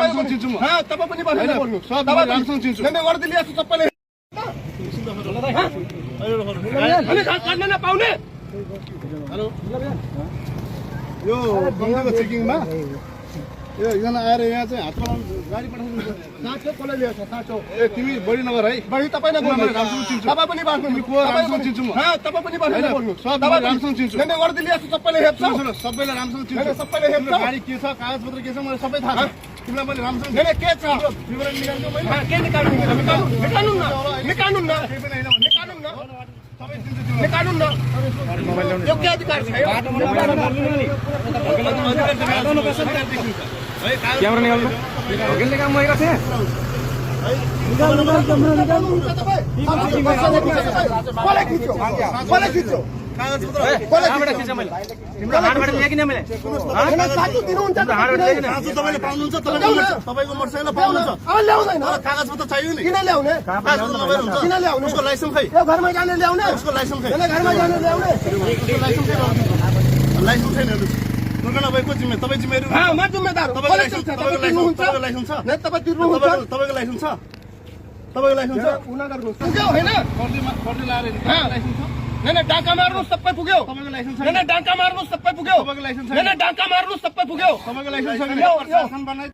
राम्रोसँग चिन्छु म। तपाईँ पनि भनेर बोल्नु तपाईँ राम्रोसँग चिन्छु। नै गरिदिनु यस्तो सबैले अनि घाँस काट्न नपाउने। हेलो यो बन्दीको चेकिङमा यो एकजना आएर यहाँ चाहिँ हात पलाउनु गाडी पठाउनु साँचो कसले ल्याउँछ साँचो ए तिमी बढी नगर है बढी तपाईँ नै बोल्नु राम्रोसँग चिन्छु। तपाईँ पनि बाँच्नु राम्रोसँग चिन्छु म। तपाईँ पनि भनेर बोल्नु तपाईँ राम्रोसँग चिन्छु। नै गरिदिनु यस्तो सबैले हेप्छ सबैलाई राम्रोसँग चिन्छु। सबैले हेप्छ गाडी के छ कागजपत्र के छ मलाई सबै थाहा छ। तिमीलाई मैले राम्रोसँग के छ विवरण निकाल्छु मैले। के निकाल्नु निकाल्नु न निकाल्नु न केही पनि होइन निकाल्नु न सबै चिन्छु तिमीलाई। निकाल्नु न यो के अधिकार छ यो क्यामेरा निकाल्नु होटेलले काम भइरहेको थिएँ कसले खिच्यो कसले खिच्यो कहाँबाट खिचेँ मैले तिम्रो हातबाट ल्याएँ किन मैले साँचो दिनुहुन्छ कागज तपाईँले पाउनुहुन्छ तपाईँको मोटरसाइकल पाउनुहुन्छ ल्याउँदैन कागजपत्र चाहियो नि किन ल्याउने कागजपत्र नभएर हुन्छ किन ल्याउने उसको लाइसेन्स खै यो घरमा जाने ल्याउने उसको लाइसेन्स खै घरमा जाने ल्याउने उसको लाइसेन्स खै लाइसेन्स छैन हेर्नुहोस् दुर्घटना भएको जिम्मेवारी तपाईँ जिम्मेवारी म जिम्मेदार हो तपाईँको लाइसेन्स तपाईँको लाइसेन्स छ नै तपाईँ तिर्नुहुन्छ तपाईँको लाइसेन्स छ तपाईँको लाइसेन्स छ उना गर्नु पुग्यो होइन फर्टी लाएर लाइसेन्स छ नै डाका मार्नु सबै पुग्यो तपाईँको लाइसेन्स छ नै डाका मार्नु सबै पुग्यो तपाईँको लाइसेन्स छ नै डाका मार्नु सबै पुग्यो तपाईँको लाइसेन्स छ यो प्रशासन बनाइ